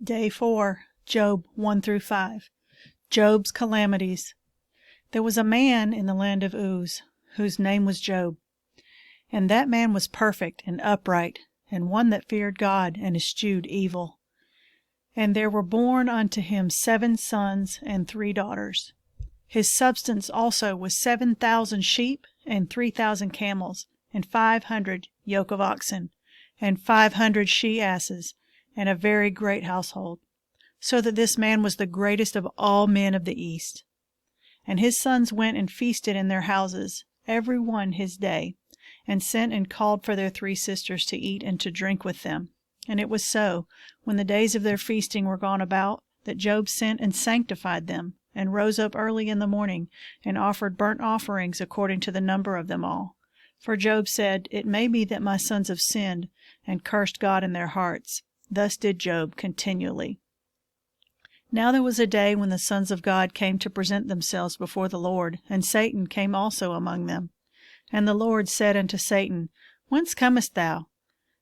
Day 4, Job 1 through 5. Job's Calamities. There was a man in the land of Uz, whose name was Job. And that man was perfect and upright, and one that feared God and eschewed evil. And there were born unto him 7 sons and 3 daughters. His substance also was 7,000 sheep, and 3,000 camels, and 500 yoke of oxen, and 500 she-asses, and a very great household, so that this man was the greatest of all men of the east. And his sons went and feasted in their houses, every one his day, and sent and called for their 3 sisters to eat and to drink with them. And it was so, when the days of their feasting were gone about, that Job sent and sanctified them, and rose up early in the morning, and offered burnt offerings according to the number of them all. For Job said, It may be that my sons have sinned, and cursed God in their hearts. Thus did Job continually. Now there was a day when the sons of God came to present themselves before the Lord, and Satan came also among them. And the Lord said unto Satan, Whence comest thou?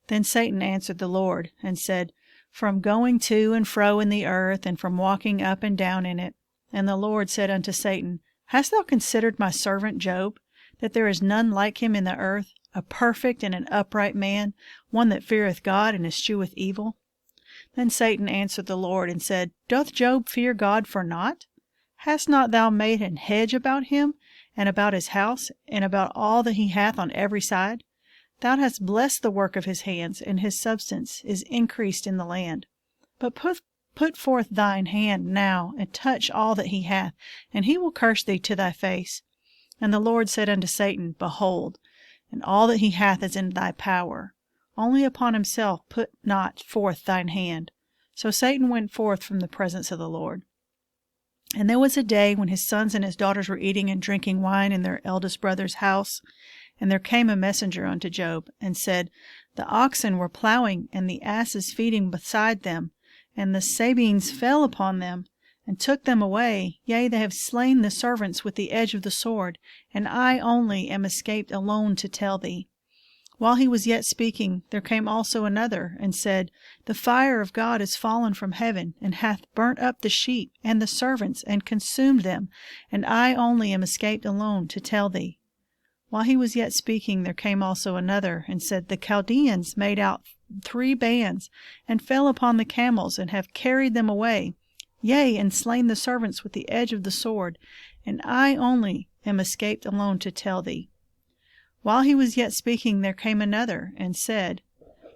Then Satan answered the Lord, and said, From going to and fro in the earth, and from walking up and down in it. And the Lord said unto Satan, Hast thou considered my servant Job, that there is none like him in the earth, a perfect and an upright man, one that feareth God and escheweth evil? Then Satan answered the Lord, and said, Doth Job fear God for naught? Hast not thou made an hedge about him, and about his house, and about all that he hath on every side? Thou hast blessed the work of his hands, and his substance is increased in the land. But put forth thine hand now, and touch all that he hath, and he will curse thee to thy face. And the Lord said unto Satan, Behold, and all that he hath is in thy power. Only upon himself put not forth thine hand. So Satan went forth from the presence of the Lord. And there was a day when his sons and his daughters were eating and drinking wine in their eldest brother's house. And there came a messenger unto Job, and said, The oxen were plowing, and the asses feeding beside them, and the Sabines fell upon them, and took them away. Yea, they have slain the servants with the edge of the sword, and I only am escaped alone to tell thee. While he was yet speaking, there came also another, and said, The fire of God is fallen from heaven, and hath burnt up the sheep and the servants, and consumed them, and I only am escaped alone to tell thee. While he was yet speaking, there came also another, and said, The Chaldeans made out 3 bands, and fell upon the camels, and have carried them away, yea, and slain the servants with the edge of the sword, and I only am escaped alone to tell thee. While he was yet speaking, there came another, and said,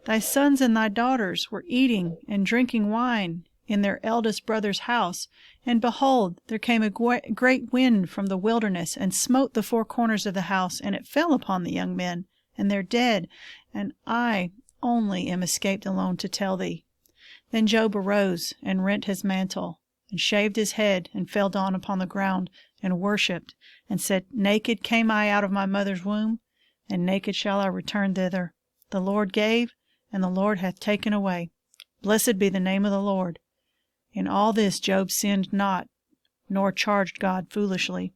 Thy sons and thy daughters were eating and drinking wine in their eldest brother's house, and behold, there came a great wind from the wilderness, and smote the 4 corners of the house, and it fell upon the young men, and they're dead, and I only am escaped alone to tell thee. Then Job arose, and rent his mantle, and shaved his head, and fell down upon the ground, and worshipped, and said, Naked came I out of my mother's womb, and naked shall I return thither. The Lord gave, and the Lord hath taken away. Blessed be the name of the Lord. In all this Job sinned not, nor charged God foolishly.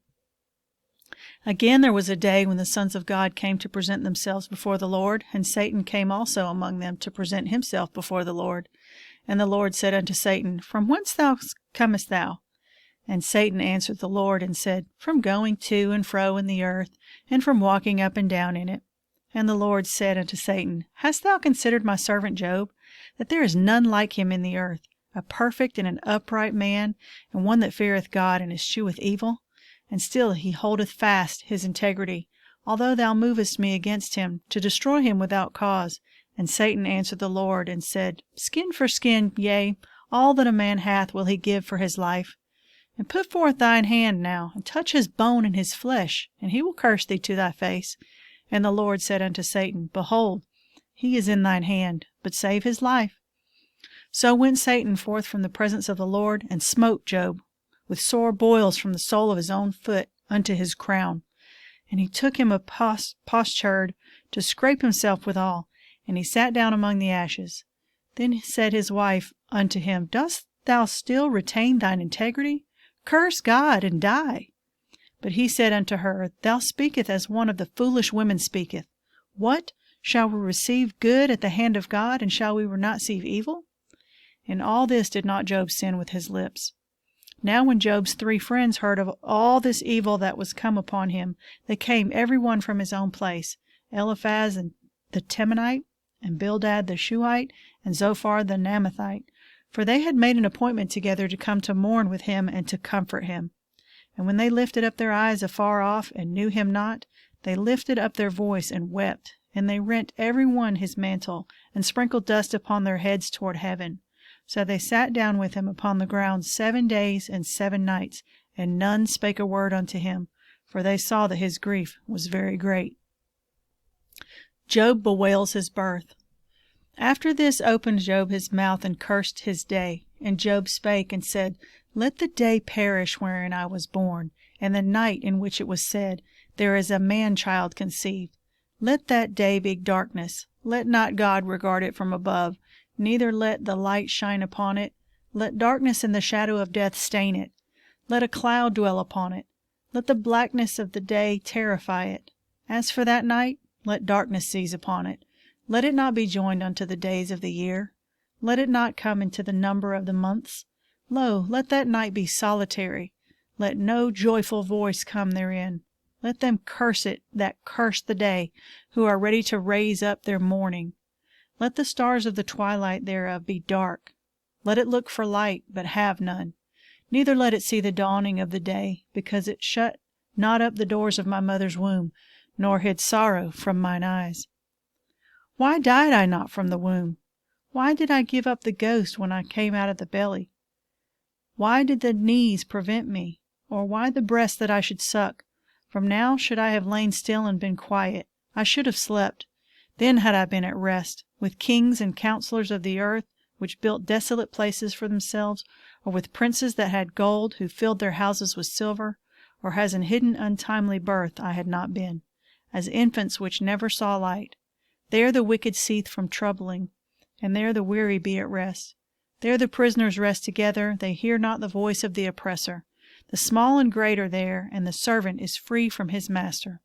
Again there was a day when the sons of God came to present themselves before the Lord, and Satan came also among them to present himself before the Lord. And the Lord said unto Satan, From whence comest thou? And Satan answered the Lord, and said, From going to and fro in the earth, and from walking up and down in it. And the Lord said unto Satan, Hast thou considered my servant Job, that there is none like him in the earth, a perfect and an upright man, and one that feareth God and escheweth evil? And still he holdeth fast his integrity, although thou movest me against him, to destroy him without cause. And Satan answered the Lord, and said, Skin for skin, yea, all that a man hath will he give for his life. And put forth thine hand now, and touch his bone and his flesh, and he will curse thee to thy face. And the Lord said unto Satan, Behold, he is in thine hand, but save his life. So went Satan forth from the presence of the Lord, and smote Job with sore boils from the sole of his own foot unto his crown. And he took him a potsherd to scrape himself withal, and he sat down among the ashes. Then said his wife unto him, Dost thou still retain thine integrity? Curse God, and die. But he said unto her, Thou speakest as one of the foolish women speaketh. What? Shall we receive good at the hand of God, and shall we not receive evil? In all this did not Job sin with his lips. Now when Job's 3 friends heard of all this evil that was come upon him, they came every one from his own place, Eliphaz the Temanite, and Bildad the Shuhite, and Zophar the Naamathite, for they had made an appointment together to come to mourn with him and to comfort him. And when they lifted up their eyes afar off, and knew him not, they lifted up their voice and wept, and they rent every one his mantle, and sprinkled dust upon their heads toward heaven. So they sat down with him upon the ground 7 days and 7 nights, and none spake a word unto him, for they saw that his grief was very great. Job bewails his birth. After this opened Job his mouth and cursed his day. And Job spake and said, Let the day perish wherein I was born, and the night in which it was said, There is a man-child conceived. Let that day be darkness. Let not God regard it from above, neither let the light shine upon it. Let darkness and the shadow of death stain it. Let a cloud dwell upon it. Let the blackness of the day terrify it. As for that night, let darkness seize upon it. Let it not be joined unto the days of the year. Let it not come into the number of the months. Lo, let that night be solitary. Let no joyful voice come therein. Let them curse it that curse the day, who are ready to raise up their mourning. Let the stars of the twilight thereof be dark. Let it look for light, but have none. Neither let it see the dawning of the day, because it shut not up the doors of my mother's womb, nor hid sorrow from mine eyes. Why died I not from the womb? Why did I give up the ghost when I came out of the belly? Why did the knees prevent me, or why the breast that I should suck? From now should I have lain still and been quiet. I should have slept. Then had I been at rest, with kings and counselors of the earth, which built desolate places for themselves, or with princes that had gold, who filled their houses with silver, or as in hidden untimely birth I had not been, as infants which never saw light. There the wicked cease from troubling, and there the weary be at rest. There the prisoners rest together, they hear not the voice of the oppressor. The small and great are there, and the servant is free from his master.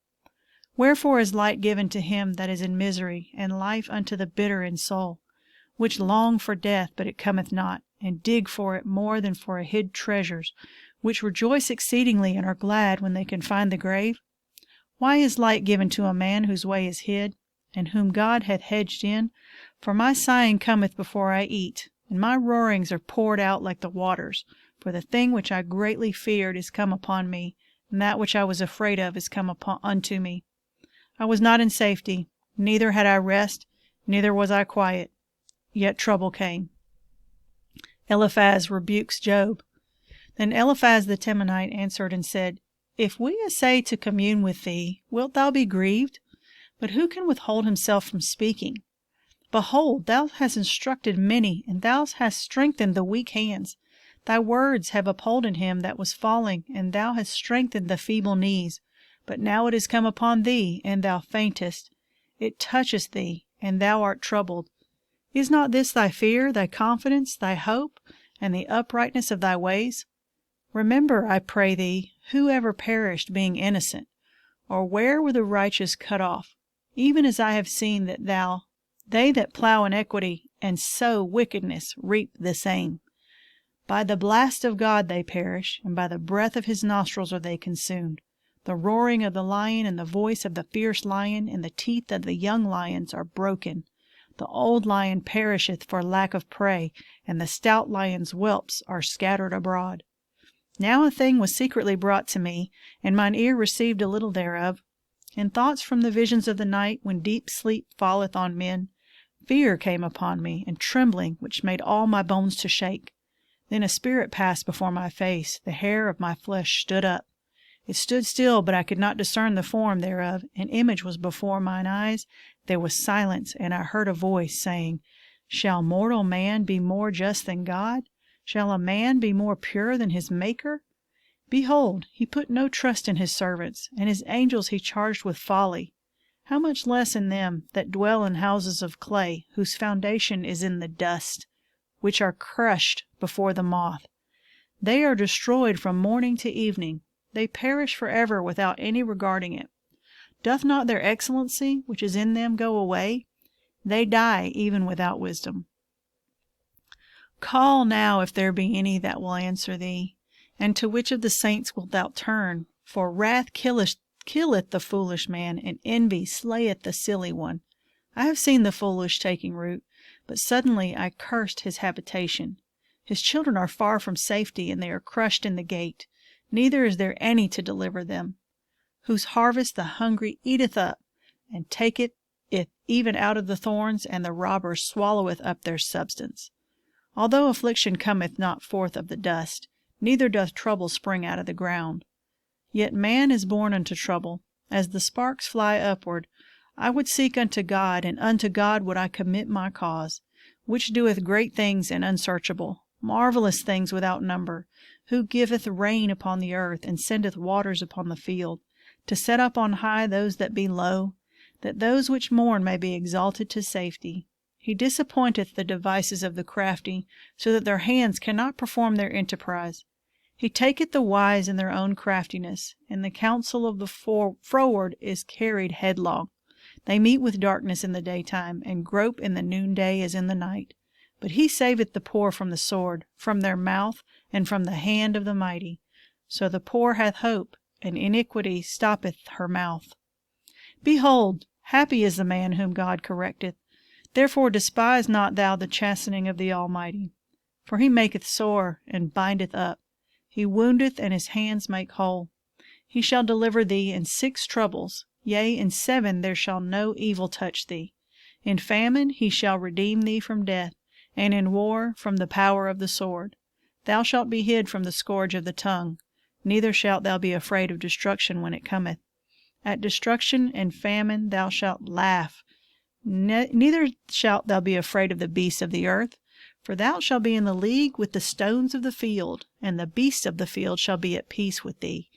Wherefore is light given to him that is in misery, and life unto the bitter in soul, which long for death, but it cometh not, and dig for it more than for hid treasures, which rejoice exceedingly and are glad when they can find the grave? Why is light given to a man whose way is hid, and whom God hath hedged in? For my sighing cometh before I eat, and my roarings are poured out like the waters. For the thing which I greatly feared is come upon me, and that which I was afraid of is come unto me. I was not in safety, neither had I rest, neither was I quiet. Yet trouble came. Eliphaz rebukes Job. Then Eliphaz the Temanite answered and said, If we essay to commune with thee, wilt thou be grieved? But who can withhold himself from speaking? Behold, thou hast instructed many, and thou hast strengthened the weak hands. Thy words have upholden him that was falling, and thou hast strengthened the feeble knees. But now it is come upon thee, and thou faintest. It toucheth thee, and thou art troubled. Is not this thy fear, thy confidence, thy hope, and the uprightness of thy ways? Remember, I pray thee, who ever perished being innocent? Or where were the righteous cut off? Even as I have seen that they that plow iniquity and sow wickedness reap the same. By the blast of God they perish, and by the breath of his nostrils are they consumed. The roaring of the lion and the voice of the fierce lion and the teeth of the young lions are broken. The old lion perisheth for lack of prey, and the stout lion's whelps are scattered abroad. Now a thing was secretly brought to me, and mine ear received a little thereof. In thoughts from the visions of the night, when deep sleep falleth on men, fear came upon me, and trembling, which made all my bones to shake. Then a spirit passed before my face, the hair of my flesh stood up. It stood still, but I could not discern the form thereof. An image was before mine eyes. There was silence, and I heard a voice saying, Shall mortal man be more just than God? Shall a man be more pure than his Maker? Behold, he put no trust in his servants, and his angels he charged with folly. How much less in them that dwell in houses of clay, whose foundation is in the dust, which are crushed before the moth. They are destroyed from morning to evening. They perish forever without any regarding it. Doth not their excellency, which is in them, go away? They die even without wisdom. Call now if there be any that will answer thee. And to which of the saints wilt thou turn? For wrath killeth the foolish man, and envy slayeth the silly one. I have seen the foolish taking root, but suddenly I cursed his habitation. His children are far from safety, and they are crushed in the gate. Neither is there any to deliver them. Whose harvest the hungry eateth up, and taketh it even out of the thorns, and the robber swalloweth up their substance. Although affliction cometh not forth of the dust, neither doth trouble spring out of the ground. Yet man is born unto trouble. As the sparks fly upward, I would seek unto God, and unto God would I commit my cause, which doeth great things and unsearchable, marvelous things without number, who giveth rain upon the earth, and sendeth waters upon the field, to set up on high those that be low, that those which mourn may be exalted to safety. He disappointeth the devices of the crafty, so that their hands cannot perform their enterprise. He taketh the wise in their own craftiness, and the counsel of the froward is carried headlong. They meet with darkness in the daytime, and grope in the noonday as in the night. But he saveth the poor from the sword, from their mouth, and from the hand of the mighty. So the poor hath hope, and iniquity stoppeth her mouth. Behold, happy is the man whom God correcteth. Therefore despise not thou the chastening of the Almighty. For he maketh sore, and bindeth up. He woundeth, and his hands make whole. He shall deliver thee in 6 troubles, yea, in 7 there shall no evil touch thee. In famine he shall redeem thee from death, and in war from the power of the sword. Thou shalt be hid from the scourge of the tongue, neither shalt thou be afraid of destruction when it cometh. At destruction and famine thou shalt laugh, neither shalt thou be afraid of the beasts of the earth, for thou shalt be in the league with the stones of the field, and the beasts of the field shall be at peace with thee.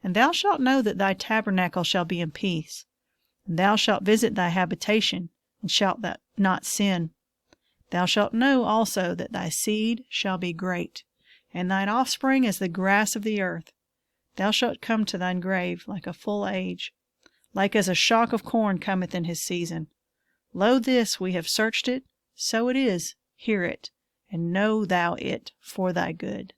And thou shalt know that thy tabernacle shall be in peace. And thou shalt visit thy habitation, and shalt not sin. Thou shalt know also that thy seed shall be great, and thine offspring as the grass of the earth. Thou shalt come to thine grave like a full age, like as a shock of corn cometh in his season. Lo, this we have searched it, so it is, hear it, and know thou it for thy good.